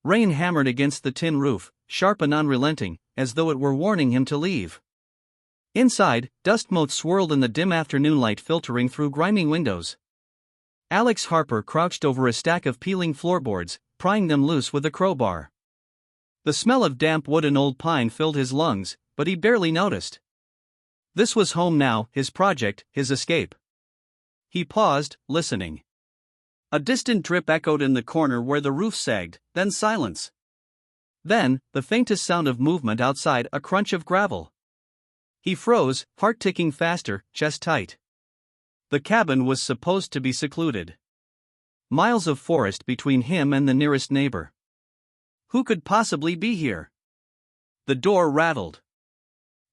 Rain hammered against the tin roof, sharp and unrelenting, as though it were warning him to leave. Inside, dust motes swirled in the dim afternoon light filtering through grimy windows. Alex Harper crouched over a stack of peeling floorboards, prying them loose with a crowbar. The smell of damp wood and old pine filled his lungs, but he barely noticed. This was home now, his project, his escape. He paused, listening. A distant drip echoed in the corner where the roof sagged, then silence. Then, the faintest sound of movement outside, a crunch of gravel. He froze, heart ticking faster, chest tight. The cabin was supposed to be secluded. Miles of forest between him and the nearest neighbor. Who could possibly be here? The door rattled.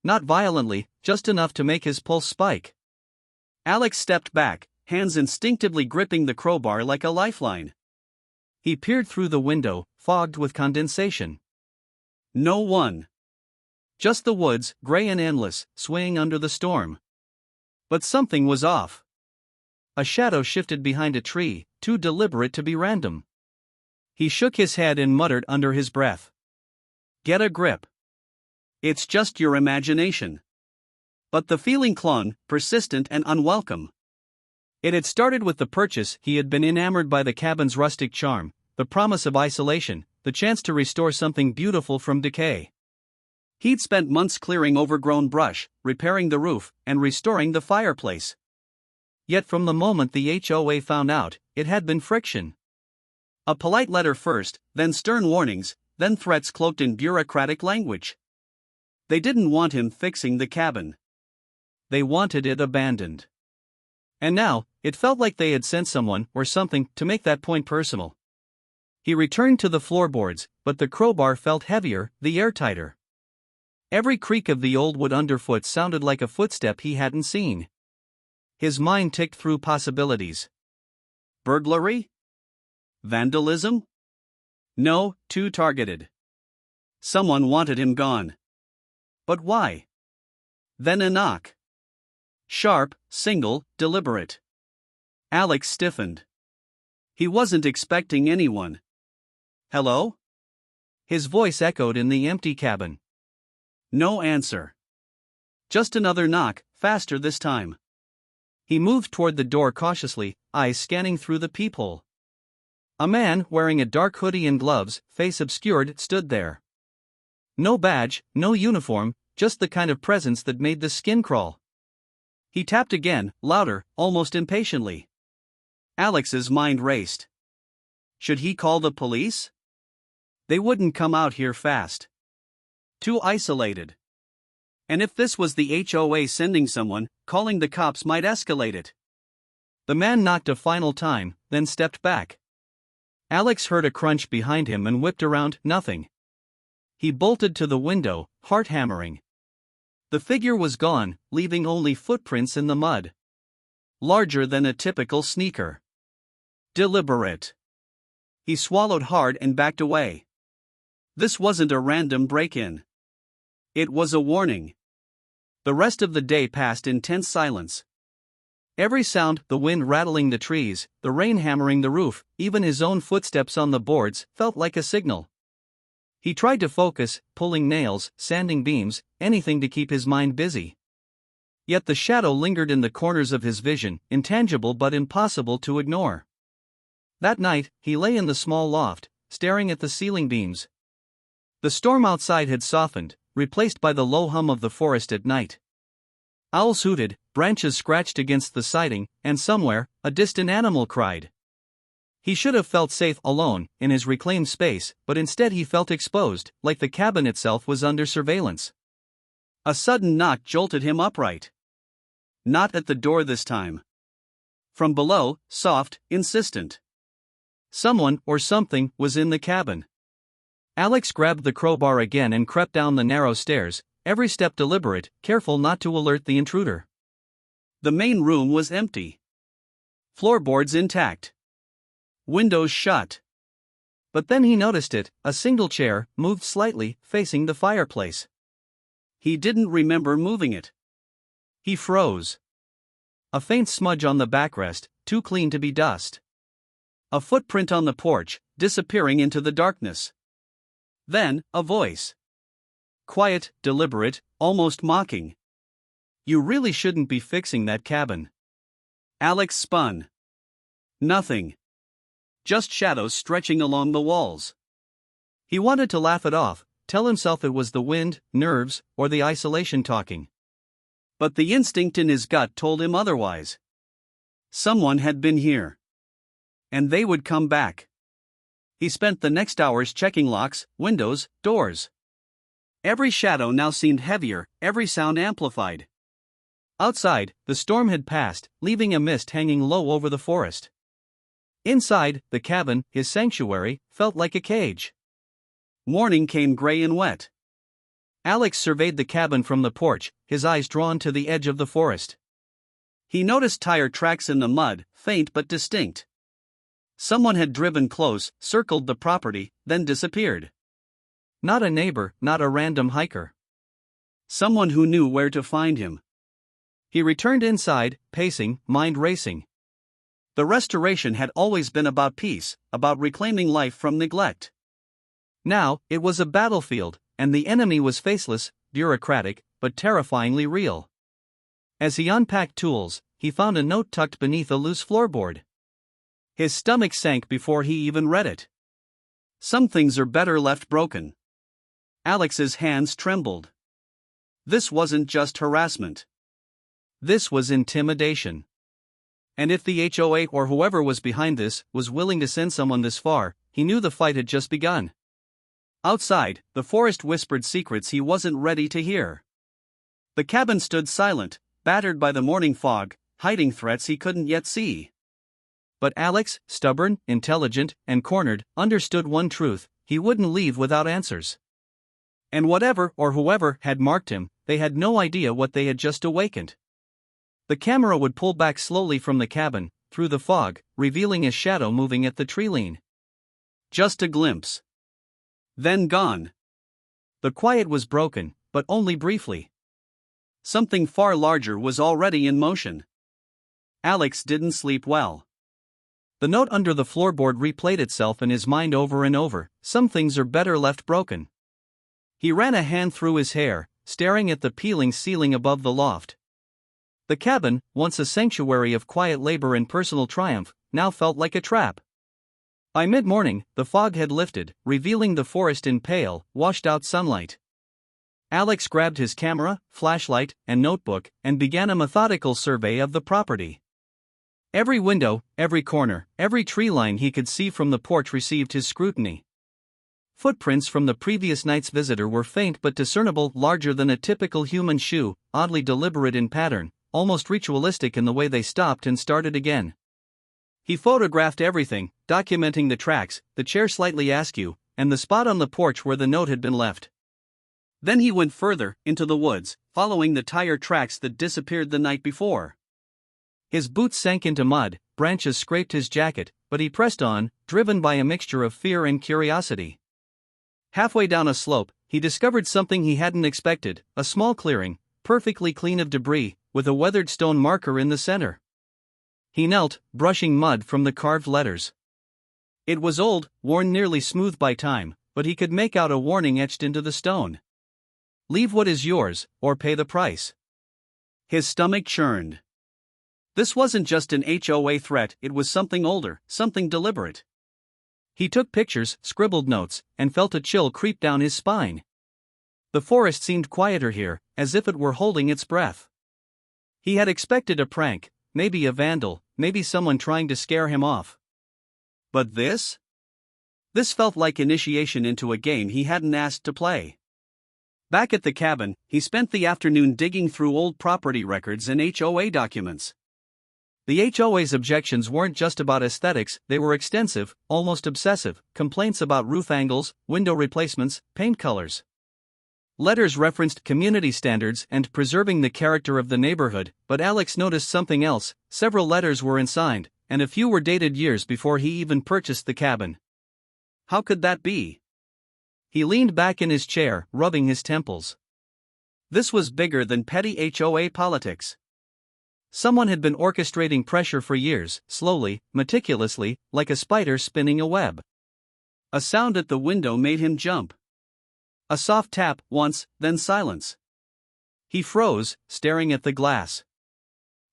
Not violently, just enough to make his pulse spike. Alex stepped back, hands instinctively gripping the crowbar like a lifeline. He peered through the window, fogged with condensation. No one. Just the woods, gray and endless, swaying under the storm. But something was off. A shadow shifted behind a tree, too deliberate to be random. He shook his head and muttered under his breath. Get a grip. It's just your imagination. But the feeling clung, persistent and unwelcome. It had started with the purchase. He had been enamored by the cabin's rustic charm, the promise of isolation, the chance to restore something beautiful from decay. He'd spent months clearing overgrown brush, repairing the roof, and restoring the fireplace. Yet from the moment the HOA found out, it had been friction. A polite letter first, then stern warnings, then threats cloaked in bureaucratic language. They didn't want him fixing the cabin. They wanted it abandoned. And now, it felt like they had sent someone, or something, to make that point personal. He returned to the floorboards, but the crowbar felt heavier, the air tighter. Every creak of the old wood underfoot sounded like a footstep he hadn't seen. His mind ticked through possibilities. Burglary? Vandalism? No, too targeted. Someone wanted him gone. But why? Then a knock. Sharp, single, deliberate. Alex stiffened. He wasn't expecting anyone. Hello? His voice echoed in the empty cabin. No answer. Just another knock, faster this time. He moved toward the door cautiously, eyes scanning through the peephole. A man, wearing a dark hoodie and gloves, face obscured, stood there. No badge, no uniform, just the kind of presence that made the skin crawl. He tapped again, louder, almost impatiently. Alex's mind raced. Should he call the police? They wouldn't come out here fast. Too isolated. And if this was the HOA sending someone, calling the cops might escalate it. The man knocked a final time, then stepped back. Alex heard a crunch behind him and whipped around, nothing. He bolted to the window, heart hammering. The figure was gone, leaving only footprints in the mud. Larger than a typical sneaker. Deliberate. He swallowed hard and backed away. This wasn't a random break-in. It was a warning. The rest of the day passed in tense silence. Every sound, the wind rattling the trees, the rain hammering the roof, even his own footsteps on the boards, felt like a signal. He tried to focus, pulling nails, sanding beams, anything to keep his mind busy. Yet the shadow lingered in the corners of his vision, intangible but impossible to ignore. That night, he lay in the small loft, staring at the ceiling beams. The storm outside had softened, replaced by the low hum of the forest at night. Owls hooted, branches scratched against the siding, and somewhere, a distant animal cried. He should have felt safe alone, in his reclaimed space, but instead he felt exposed, like the cabin itself was under surveillance. A sudden knock jolted him upright. Not at the door this time. From below, soft, insistent. Someone, or something, was in the cabin. Alex grabbed the crowbar again and crept down the narrow stairs, every step deliberate, careful not to alert the intruder. The main room was empty. Floorboards intact. Windows shut. But then he noticed it, a single chair, moved slightly, facing the fireplace. He didn't remember moving it. He froze. A faint smudge on the backrest, too clean to be dust. A footprint on the porch, disappearing into the darkness. Then, a voice. Quiet, deliberate, almost mocking. "You really shouldn't be fixing that cabin." Alex spun. Nothing. Just shadows stretching along the walls. He wanted to laugh it off, tell himself it was the wind, nerves, or the isolation talking. But the instinct in his gut told him otherwise. Someone had been here. And they would come back. He spent the next hours checking locks, windows, doors. Every shadow now seemed heavier, every sound amplified. Outside, the storm had passed, leaving a mist hanging low over the forest. Inside, the cabin, his sanctuary, felt like a cage. Morning came gray and wet. Alex surveyed the cabin from the porch, his eyes drawn to the edge of the forest. He noticed tire tracks in the mud, faint but distinct. Someone had driven close, circled the property, then disappeared. Not a neighbor, not a random hiker. Someone who knew where to find him. He returned inside, pacing, mind racing. The restoration had always been about peace, about reclaiming life from neglect. Now, it was a battlefield, and the enemy was faceless, bureaucratic, but terrifyingly real. As he unpacked tools, he found a note tucked beneath a loose floorboard. His stomach sank before he even read it. "Some things are better left broken." Alex's hands trembled. This wasn't just harassment. This was intimidation. And if the HOA or whoever was behind this was willing to send someone this far, he knew the fight had just begun. Outside, the forest whispered secrets he wasn't ready to hear. The cabin stood silent, battered by the morning fog, hiding threats he couldn't yet see. But Alex, stubborn, intelligent, and cornered, understood one truth: he wouldn't leave without answers. And whatever or whoever had marked him, they had no idea what they had just awakened. The camera would pull back slowly from the cabin, through the fog, revealing a shadow moving at the tree-line. Just a glimpse. Then gone. The quiet was broken, but only briefly. Something far larger was already in motion. Alex didn't sleep well. The note under the floorboard replayed itself in his mind over and over: "Some things are better left broken." He ran a hand through his hair, staring at the peeling ceiling above the loft. The cabin, once a sanctuary of quiet labor and personal triumph, now felt like a trap. By mid-morning, the fog had lifted, revealing the forest in pale, washed-out sunlight. Alex grabbed his camera, flashlight, and notebook, and began a methodical survey of the property. Every window, every corner, every tree line he could see from the porch received his scrutiny. Footprints from the previous night's visitor were faint but discernible, larger than a typical human shoe, oddly deliberate in pattern, almost ritualistic in the way they stopped and started again. He photographed everything, documenting the tracks, the chair slightly askew, and the spot on the porch where the note had been left. Then he went further, into the woods, following the tire tracks that disappeared the night before. His boots sank into mud, branches scraped his jacket, but he pressed on, driven by a mixture of fear and curiosity. Halfway down a slope, he discovered something he hadn't expected: a small clearing, perfectly clean of debris, with a weathered stone marker in the center. He knelt, brushing mud from the carved letters. It was old, worn nearly smooth by time, but he could make out a warning etched into the stone: "Leave what is yours, or pay the price." His stomach churned. This wasn't just an HOA threat, it was something older, something deliberate. He took pictures, scribbled notes, and felt a chill creep down his spine. The forest seemed quieter here, as if it were holding its breath. He had expected a prank, maybe a vandal, maybe someone trying to scare him off. But this? This felt like initiation into a game he hadn't asked to play. Back at the cabin, he spent the afternoon digging through old property records and HOA documents. The HOA's objections weren't just about aesthetics, they were extensive, almost obsessive, complaints about roof angles, window replacements, paint colors. Letters referenced community standards and preserving the character of the neighborhood, but Alex noticed something else: several letters were unsigned, and a few were dated years before he even purchased the cabin. How could that be? He leaned back in his chair, rubbing his temples. This was bigger than petty HOA politics. Someone had been orchestrating pressure for years, slowly, meticulously, like a spider spinning a web. A sound at the window made him jump. A soft tap once, then silence. He froze, staring at the glass.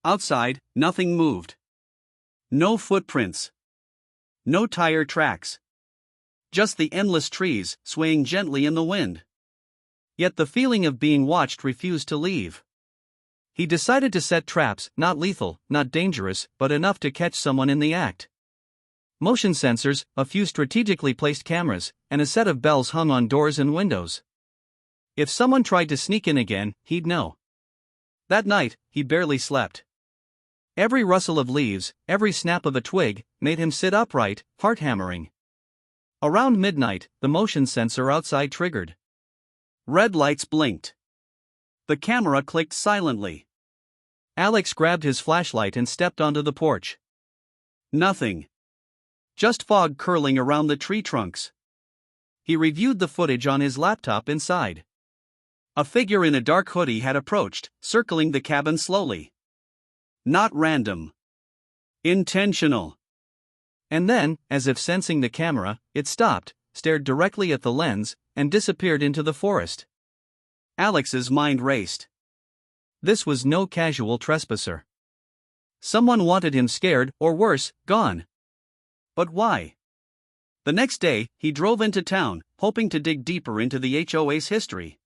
Outside, nothing moved. No footprints. No tire tracks. Just the endless trees, swaying gently in the wind. Yet the feeling of being watched refused to leave. He decided to set traps, not lethal, not dangerous, but enough to catch someone in the act. Motion sensors, a few strategically placed cameras, and a set of bells hung on doors and windows. If someone tried to sneak in again, he'd know. That night, he barely slept. Every rustle of leaves, every snap of a twig, made him sit upright, heart hammering. Around midnight, the motion sensor outside triggered. Red lights blinked. The camera clicked silently. Alex grabbed his flashlight and stepped onto the porch. Nothing. Just fog curling around the tree trunks. He reviewed the footage on his laptop inside. A figure in a dark hoodie had approached, circling the cabin slowly. Not random. Intentional. And then, as if sensing the camera, it stopped, stared directly at the lens, and disappeared into the forest. Alex's mind raced. This was no casual trespasser. Someone wanted him scared, or worse, gone. But why? The next day, he drove into town, hoping to dig deeper into the HOA's history.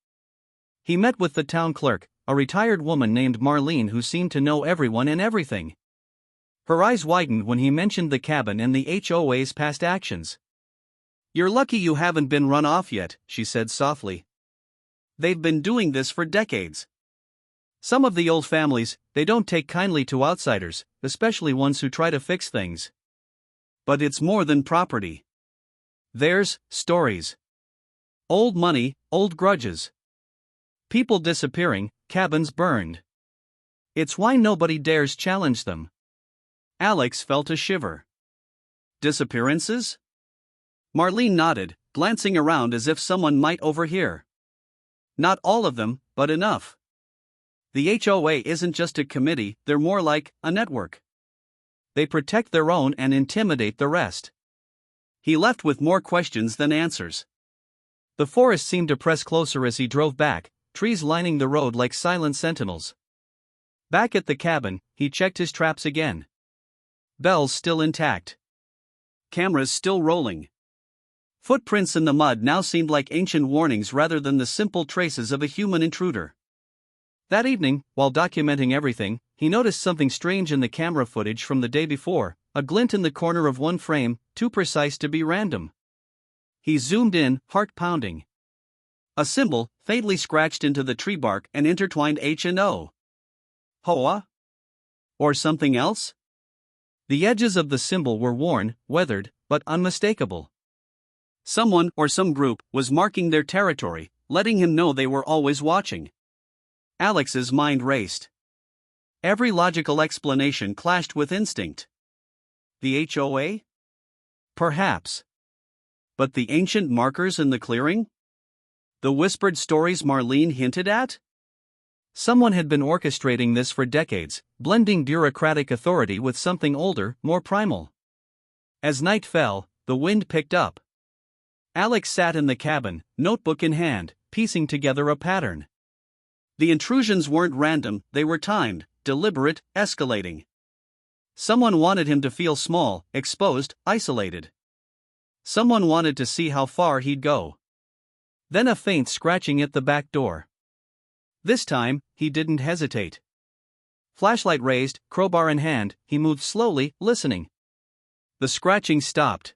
He met with the town clerk, a retired woman named Marlene who seemed to know everyone and everything. Her eyes widened when he mentioned the cabin and the HOA's past actions. "You're lucky you haven't been run off yet," she said softly. "They've been doing this for decades. Some of the old families, they don't take kindly to outsiders, especially ones who try to fix things. But it's more than property. There's stories. Old money, old grudges. People disappearing, cabins burned. It's why nobody dares challenge them." Alex felt a shiver. Disappearances? Marlene nodded, glancing around as if someone might overhear. Not all of them, but enough. The HOA isn't just a committee, they're more like a network. They protect their own and intimidate the rest. He left with more questions than answers. The forest seemed to press closer as he drove back, trees lining the road like silent sentinels. Back at the cabin, he checked his traps again. Bells still intact. Cameras still rolling. Footprints in the mud now seemed like ancient warnings rather than the simple traces of a human intruder. That evening, while documenting everything, he noticed something strange in the camera footage from the day before, a glint in the corner of one frame, too precise to be random. He zoomed in, heart pounding. A symbol, faintly scratched into the tree bark and intertwined H and O. HOA? Or something else? The edges of the symbol were worn, weathered, but unmistakable. Someone or some group was marking their territory, letting him know they were always watching. Alex's mind raced. Every logical explanation clashed with instinct. The HOA? Perhaps. But the ancient markers in the clearing? The whispered stories Marlene hinted at? Someone had been orchestrating this for decades, blending bureaucratic authority with something older, more primal. As night fell, the wind picked up. Alex sat in the cabin, notebook in hand, piecing together a pattern. The intrusions weren't random, they were timed, deliberate, escalating. Someone wanted him to feel small, exposed, isolated. Someone wanted to see how far he'd go. Then a faint scratching at the back door. This time, he didn't hesitate. Flashlight raised, crowbar in hand, he moved slowly, listening. The scratching stopped.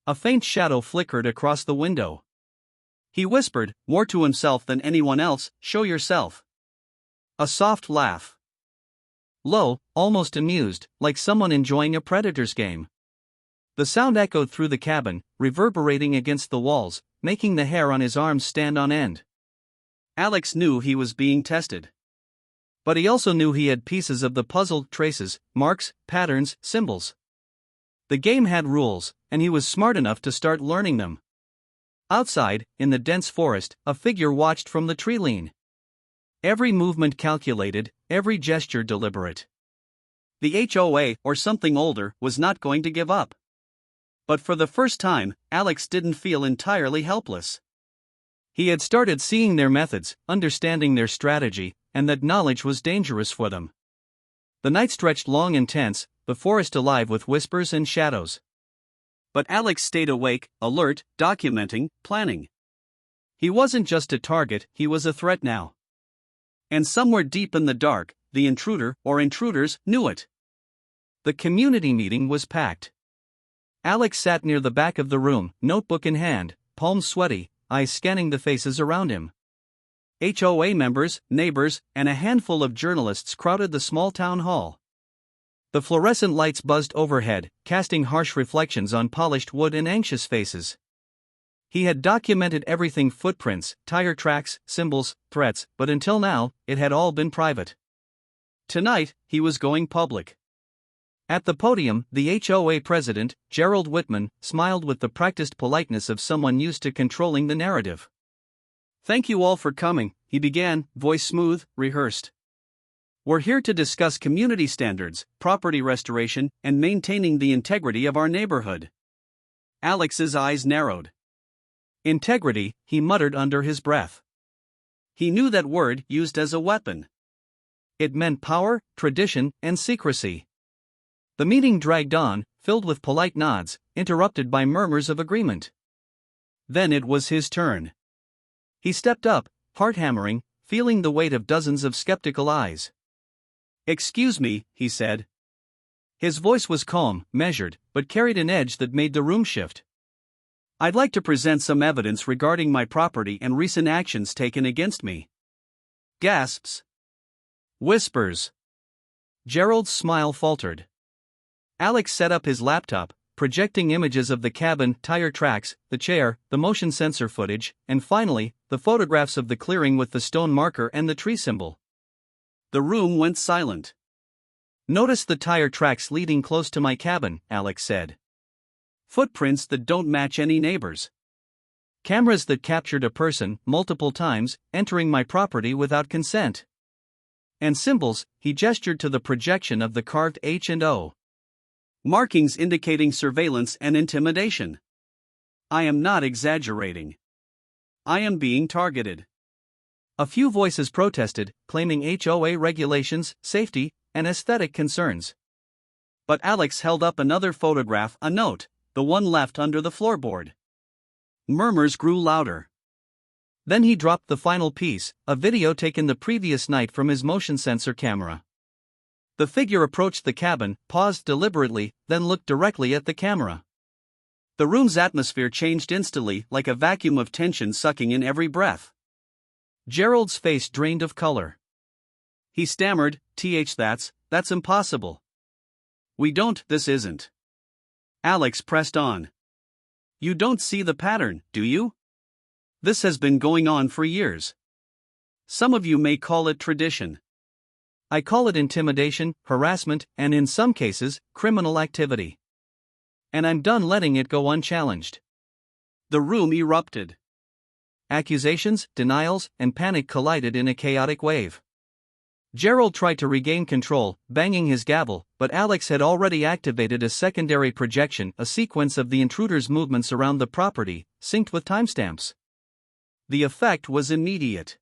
A faint shadow flickered across the window. He whispered, more to himself than anyone else, "Show yourself." A soft laugh. Low, almost amused, like someone enjoying a Predators game. The sound echoed through the cabin, reverberating against the walls, making the hair on his arms stand on end. Alex knew he was being tested. But he also knew he had pieces of the puzzle, traces, marks, patterns, symbols. The game had rules, and he was smart enough to start learning them. Outside, in the dense forest, a figure watched from the tree line. Every movement calculated, every gesture deliberate. The HOA, or something older, was not going to give up. But for the first time, Alex didn't feel entirely helpless. He had started seeing their methods, understanding their strategy, and that knowledge was dangerous for them. The night stretched long and tense, the forest alive with whispers and shadows. But Alex stayed awake, alert, documenting, planning. He wasn't just a target, he was a threat now. And somewhere deep in the dark, the intruder, or intruders, knew it. The community meeting was packed. Alex sat near the back of the room, notebook in hand, palms sweaty, eyes scanning the faces around him. HOA members, neighbors, and a handful of journalists crowded the small town hall. The fluorescent lights buzzed overhead, casting harsh reflections on polished wood and anxious faces. He had documented everything: footprints, tire tracks, symbols, threats, but until now, it had all been private. Tonight, he was going public. At the podium, the HOA president, Gerald Whitman, smiled with the practiced politeness of someone used to controlling the narrative. "Thank you all for coming," he began, voice smooth, rehearsed. "We're here to discuss community standards, property restoration, and maintaining the integrity of our neighborhood." Alex's eyes narrowed. Integrity, he muttered under his breath. He knew that word used as a weapon. It meant power, tradition, and secrecy. The meeting dragged on, filled with polite nods, interrupted by murmurs of agreement. Then it was his turn. He stepped up, heart hammering, feeling the weight of dozens of skeptical eyes. "Excuse me," he said. His voice was calm, measured, but carried an edge that made the room shift. "I'd like to present some evidence regarding my property and recent actions taken against me." Gasps. Whispers. Gerald's smile faltered. Alex set up his laptop, projecting images of the cabin, tire tracks, the chair, the motion sensor footage, and finally, the photographs of the clearing with the stone marker and the tree symbol. The room went silent. "Notice the tire tracks leading close to my cabin," Alex said. "Footprints that don't match any neighbors. Cameras that captured a person, multiple times, entering my property without consent. And symbols," he gestured to the projection of the carved H and O. "Markings indicating surveillance and intimidation. I am not exaggerating. I am being targeted." A few voices protested, claiming HOA regulations, safety, and aesthetic concerns. But Alex held up another photograph, a note, the one left under the floorboard. Murmurs grew louder. Then he dropped the final piece, a video taken the previous night from his motion sensor camera. The figure approached the cabin, paused deliberately, then looked directly at the camera. The room's atmosphere changed instantly, like a vacuum of tension sucking in every breath. Gerald's face drained of color. He stammered, That's impossible. This isn't." Alex pressed on. "You don't see the pattern, do you? This has been going on for years. Some of you may call it tradition. I call it intimidation, harassment, and in some cases, criminal activity. And I'm done letting it go unchallenged." The room erupted. Accusations, denials, and panic collided in a chaotic wave. Gerald tried to regain control, banging his gavel, but Alex had already activated a secondary projection, a sequence of the intruder's movements around the property, synced with timestamps. The effect was immediate.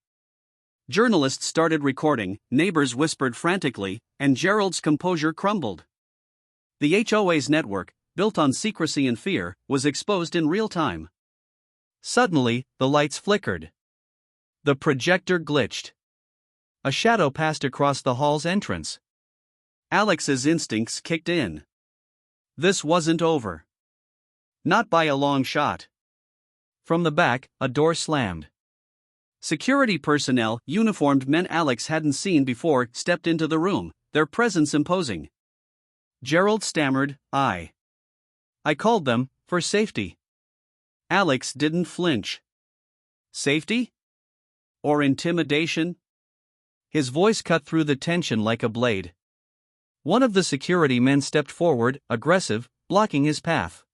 Journalists started recording, neighbors whispered frantically, and Gerald's composure crumbled. The HOA's network, built on secrecy and fear, was exposed in real time. Suddenly, the lights flickered. The projector glitched. A shadow passed across the hall's entrance. Alex's instincts kicked in. This wasn't over. Not by a long shot. From the back, a door slammed. Security personnel, uniformed men Alex hadn't seen before, stepped into the room, their presence imposing. Gerald stammered, I called them, for safety." Alex didn't flinch. Safety? Or intimidation? His voice cut through the tension like a blade. One of the security men stepped forward, aggressive, blocking his path.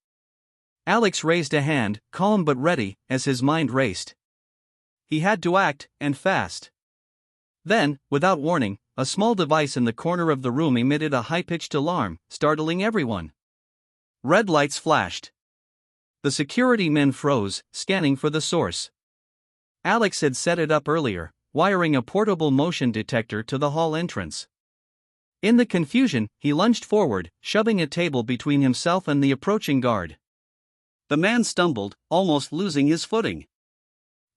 Alex raised a hand, calm but ready, as his mind raced. He had to act, and fast. Then, without warning, a small device in the corner of the room emitted a high-pitched alarm, startling everyone. Red lights flashed. The security men froze, scanning for the source. Alex had set it up earlier, wiring a portable motion detector to the hall entrance. In the confusion, he lunged forward, shoving a table between himself and the approaching guard. The man stumbled, almost losing his footing.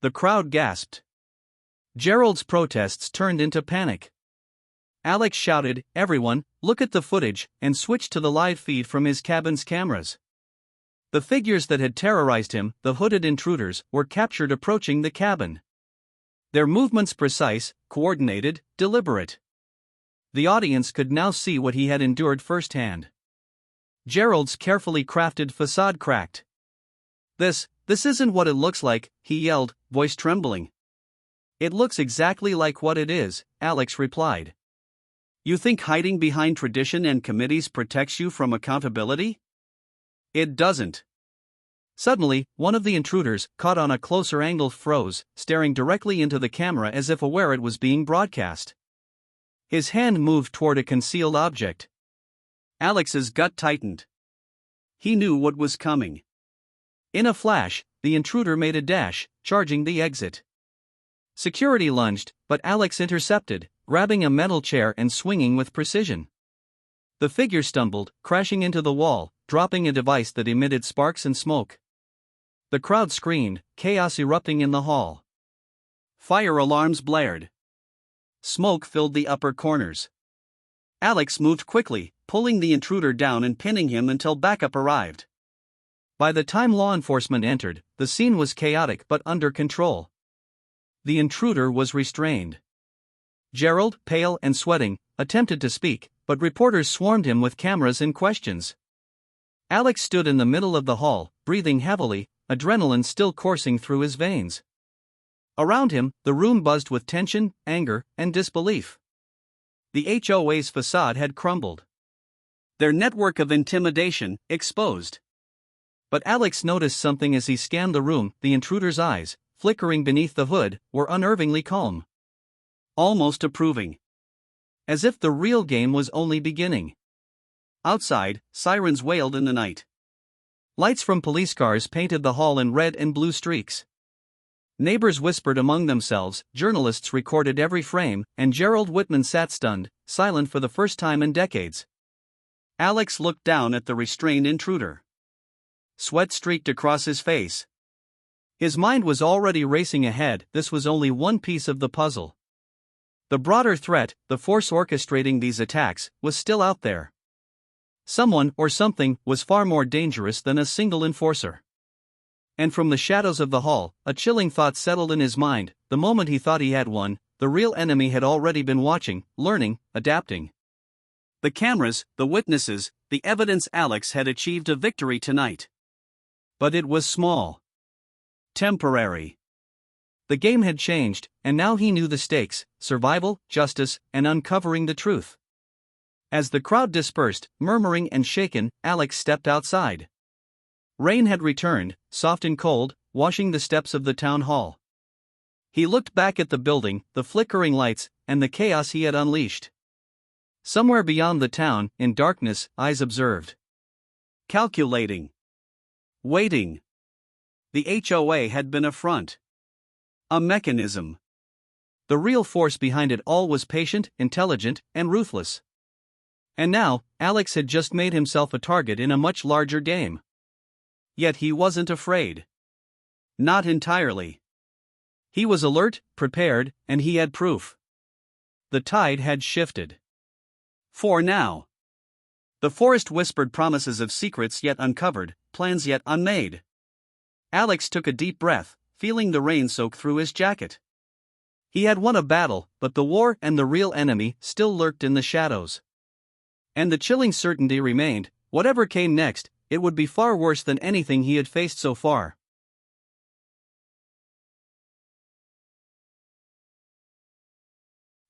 The crowd gasped. Gerald's protests turned into panic. Alex shouted, "Everyone, look at the footage," and switched to the live feed from his cabin's cameras. The figures that had terrorized him, the hooded intruders, were captured approaching the cabin. Their movements precise, coordinated, deliberate. The audience could now see what he had endured firsthand. Gerald's carefully crafted facade cracked. This isn't what it looks like," he yelled, voice trembling. "It looks exactly like what it is," Alex replied. "You think hiding behind tradition and committees protects you from accountability? It doesn't." Suddenly, one of the intruders, caught on a closer angle, froze, staring directly into the camera as if aware it was being broadcast. His hand moved toward a concealed object. Alex's gut tightened. He knew what was coming. In a flash, the intruder made a dash, charging the exit. Security lunged, but Alex intercepted, grabbing a metal chair and swinging with precision. The figure stumbled, crashing into the wall, dropping a device that emitted sparks and smoke. The crowd screamed, chaos erupting in the hall. Fire alarms blared. Smoke filled the upper corners. Alex moved quickly, pulling the intruder down and pinning him until backup arrived. By the time law enforcement entered, the scene was chaotic but under control. The intruder was restrained. Gerald, pale and sweating, attempted to speak, but reporters swarmed him with cameras and questions. Alex stood in the middle of the hall, breathing heavily, adrenaline still coursing through his veins. Around him, the room buzzed with tension, anger, and disbelief. The HOA's facade had crumbled. Their network of intimidation, exposed. But Alex noticed something as he scanned the room. The intruder's eyes, flickering beneath the hood, were unnervingly calm. Almost approving. As if the real game was only beginning. Outside, sirens wailed in the night. Lights from police cars painted the hall in red and blue streaks. Neighbors whispered among themselves, journalists recorded every frame, and Gerald Whitman sat stunned, silent for the first time in decades. Alex looked down at the restrained intruder. Sweat streaked across his face. His mind was already racing ahead. This was only one piece of the puzzle. The broader threat, the force orchestrating these attacks, was still out there. Someone, or something, was far more dangerous than a single enforcer. And from the shadows of the hall, a chilling thought settled in his mind. The moment he thought he had won, the real enemy had already been watching, learning, adapting. The cameras, the witnesses, the evidence. Alex had achieved a victory tonight. But it was small. Temporary. The game had changed, and now he knew the stakes: survival, justice, and uncovering the truth. As the crowd dispersed, murmuring and shaken, Alex stepped outside. Rain had returned, soft and cold, washing the steps of the town hall. He looked back at the building, the flickering lights, and the chaos he had unleashed. Somewhere beyond the town, in darkness, eyes observed. Calculating. Waiting. The HOA had been a front. A mechanism. The real force behind it all was patient, intelligent, and ruthless. And now, Alex had just made himself a target in a much larger game. Yet he wasn't afraid. Not entirely. He was alert, prepared, and he had proof. The tide had shifted. For now. The forest whispered promises of secrets yet uncovered, plans yet unmade. Alex took a deep breath, feeling the rain soak through his jacket. He had won a battle, but the war and the real enemy still lurked in the shadows. And the chilling certainty remained: whatever came next, it would be far worse than anything he had faced so far.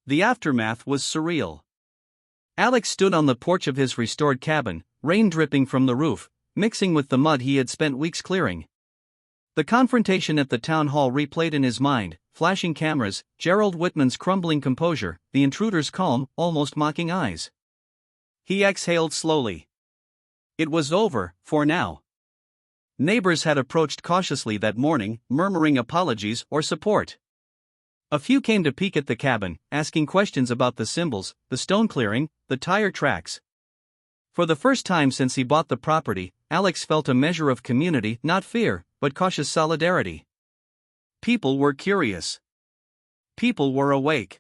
The aftermath was surreal. Alex stood on the porch of his restored cabin, rain dripping from the roof, mixing with the mud he had spent weeks clearing. The confrontation at the town hall replayed in his mind: flashing cameras, Gerald Whitman's crumbling composure, the intruder's calm, almost mocking eyes. He exhaled slowly. It was over, for now. Neighbors had approached cautiously that morning, murmuring apologies or support. A few came to peek at the cabin, asking questions about the symbols, the stone clearing, the tire tracks. For the first time since he bought the property, Alex felt a measure of community, not fear, but cautious solidarity. People were curious. People were awake.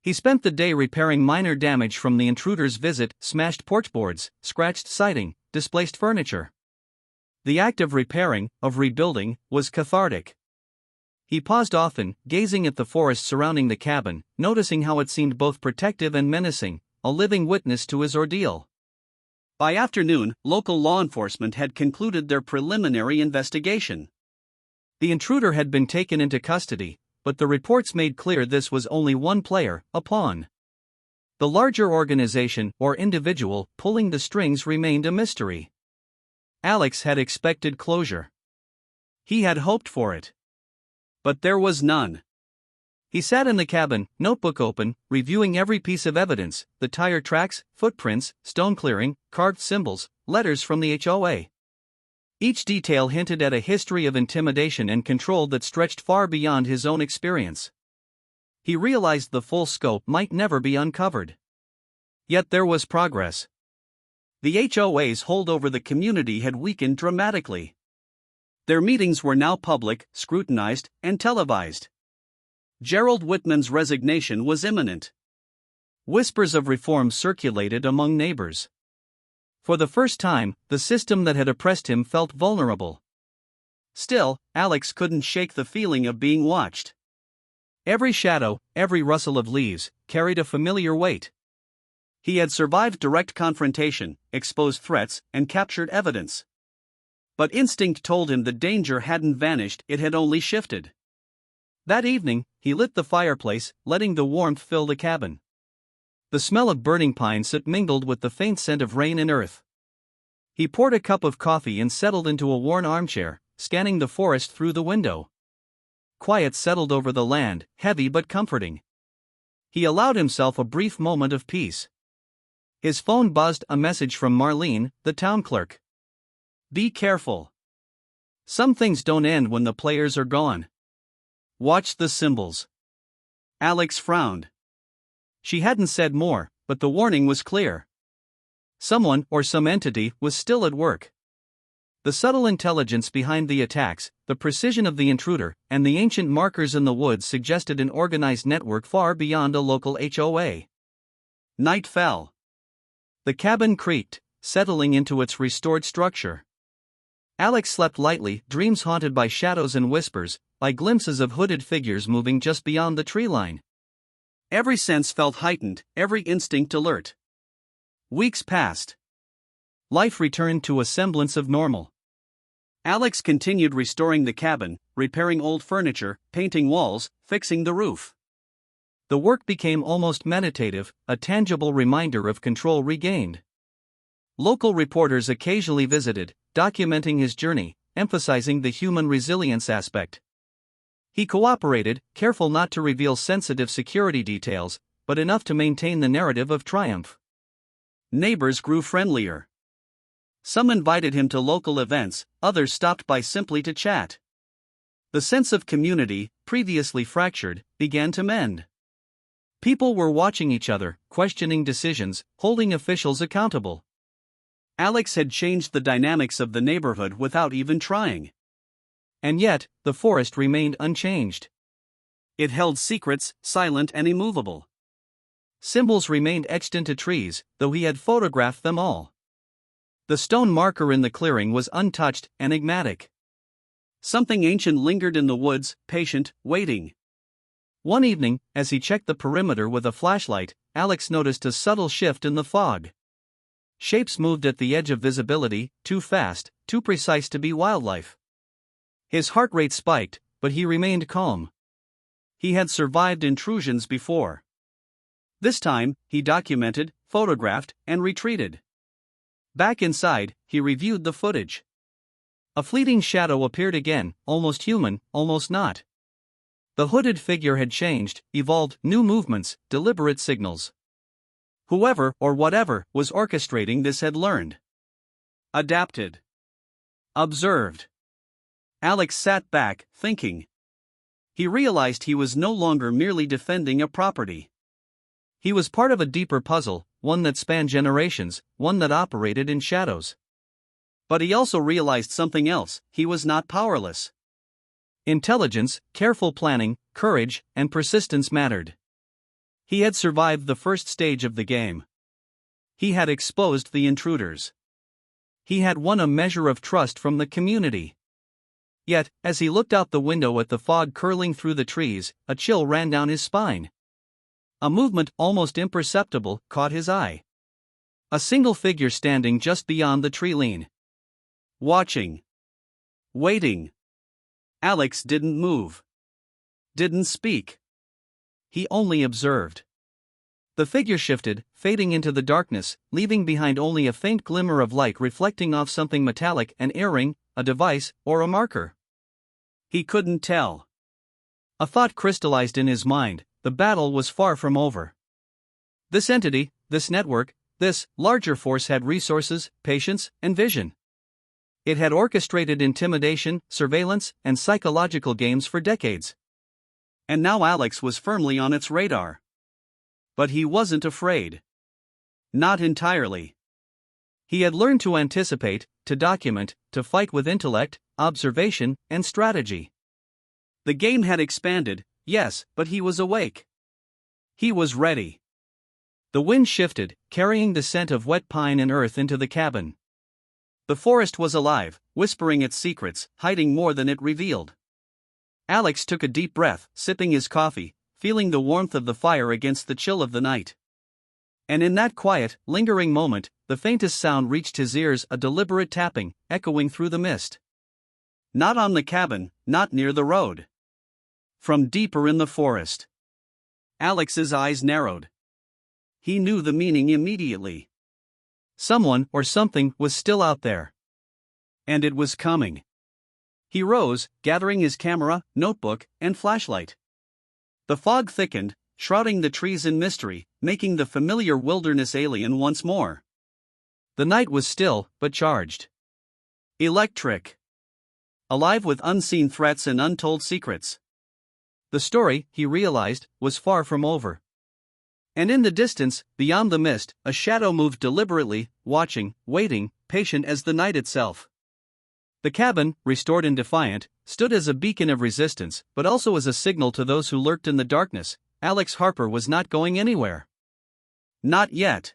He spent the day repairing minor damage from the intruder's visit: smashed porch boards, scratched siding, displaced furniture. The act of repairing, of rebuilding, was cathartic. He paused often, gazing at the forest surrounding the cabin, noticing how it seemed both protective and menacing, a living witness to his ordeal. By afternoon, local law enforcement had concluded their preliminary investigation. The intruder had been taken into custody, but the reports made clear this was only one player, a pawn. The larger organization, or individual, pulling the strings remained a mystery. Alex had expected closure. He had hoped for it. But there was none. He sat in the cabin, notebook open, reviewing every piece of evidence: the tire tracks, footprints, stone clearing, carved symbols, letters from the HOA. Each detail hinted at a history of intimidation and control that stretched far beyond his own experience. He realized the full scope might never be uncovered. Yet there was progress. The HOA's hold over the community had weakened dramatically. Their meetings were now public, scrutinized, and televised. Gerald Whitman's resignation was imminent. Whispers of reform circulated among neighbors. For the first time, the system that had oppressed him felt vulnerable. Still, Alex couldn't shake the feeling of being watched. Every shadow, every rustle of leaves, carried a familiar weight. He had survived direct confrontation, exposed threats, and captured evidence. But instinct told him the danger hadn't vanished, it had only shifted. That evening, he lit the fireplace, letting the warmth fill the cabin. The smell of burning pine soot mingled with the faint scent of rain and earth. He poured a cup of coffee and settled into a worn armchair, scanning the forest through the window. Quiet settled over the land, heavy but comforting. He allowed himself a brief moment of peace. His phone buzzed, a message from Marlene, the town clerk. "Be careful. Some things don't end when the players are gone. Watch the symbols." Alex frowned. She hadn't said more, but the warning was clear. Someone, or some entity, was still at work. The subtle intelligence behind the attacks, the precision of the intruder, and the ancient markers in the woods suggested an organized network far beyond a local HOA. Night fell. The cabin creaked, settling into its restored structure. Alex slept lightly, dreams haunted by shadows and whispers, by glimpses of hooded figures moving just beyond the tree line. Every sense felt heightened, every instinct alert. Weeks passed. Life returned to a semblance of normal. Alex continued restoring the cabin, repairing old furniture, painting walls, fixing the roof. The work became almost meditative, a tangible reminder of control regained. Local reporters occasionally visited, documenting his journey, emphasizing the human resilience aspect. He cooperated, careful not to reveal sensitive security details, but enough to maintain the narrative of triumph. Neighbors grew friendlier. Some invited him to local events, others stopped by simply to chat. The sense of community, previously fractured, began to mend. People were watching each other, questioning decisions, holding officials accountable. Alex had changed the dynamics of the neighborhood without even trying. And yet, the forest remained unchanged. It held secrets, silent and immovable. Symbols remained etched into trees, though he had photographed them all. The stone marker in the clearing was untouched, enigmatic. Something ancient lingered in the woods, patient, waiting. One evening, as he checked the perimeter with a flashlight, Alex noticed a subtle shift in the fog. Shapes moved at the edge of visibility, too fast, too precise to be wildlife. His heart rate spiked, but he remained calm. He had survived intrusions before. This time, he documented, photographed, and retreated. Back inside, he reviewed the footage. A fleeting shadow appeared again, almost human, almost not. The hooded figure had changed, evolved, new movements, deliberate signals. Whoever, or whatever, was orchestrating this had learned. Adapted. Observed. Alex sat back, thinking. He realized he was no longer merely defending a property. He was part of a deeper puzzle, one that spanned generations, one that operated in shadows. But he also realized something else: he was not powerless. Intelligence, careful planning, courage, and persistence mattered. He had survived the first stage of the game. He had exposed the intruders. He had won a measure of trust from the community. Yet, as he looked out the window at the fog curling through the trees, a chill ran down his spine. A movement, almost imperceptible, caught his eye. A single figure standing just beyond the tree line. Watching. Waiting. Alex didn't move. Didn't speak. He only observed. The figure shifted, fading into the darkness, leaving behind only a faint glimmer of light reflecting off something metallic: an earring, a device, or a marker. He couldn't tell. A thought crystallized in his mind: the battle was far from over. This entity, this network, this larger force had resources, patience, and vision. It had orchestrated intimidation, surveillance, and psychological games for decades. And now Alex was firmly on its radar. But he wasn't afraid. Not entirely. He had learned to anticipate, to document, to fight with intellect, observation, and strategy. The game had expanded, yes, but he was awake. He was ready. The wind shifted, carrying the scent of wet pine and earth into the cabin. The forest was alive, whispering its secrets, hiding more than it revealed. Alex took a deep breath, sipping his coffee, feeling the warmth of the fire against the chill of the night. And in that quiet, lingering moment, the faintest sound reached his ears: a deliberate tapping, echoing through the mist. Not on the cabin, not near the road. From deeper in the forest. Alex's eyes narrowed. He knew the meaning immediately. Someone or something was still out there. And it was coming. He rose, gathering his camera, notebook, and flashlight. The fog thickened, shrouding the trees in mystery, making the familiar wilderness alien once more. The night was still, but charged. Electric. Alive with unseen threats and untold secrets. The story, he realized, was far from over. And in the distance, beyond the mist, a shadow moved deliberately, watching, waiting, patient as the night itself. The cabin, restored and defiant, stood as a beacon of resistance, but also as a signal to those who lurked in the darkness: Alex Harper was not going anywhere. Not yet.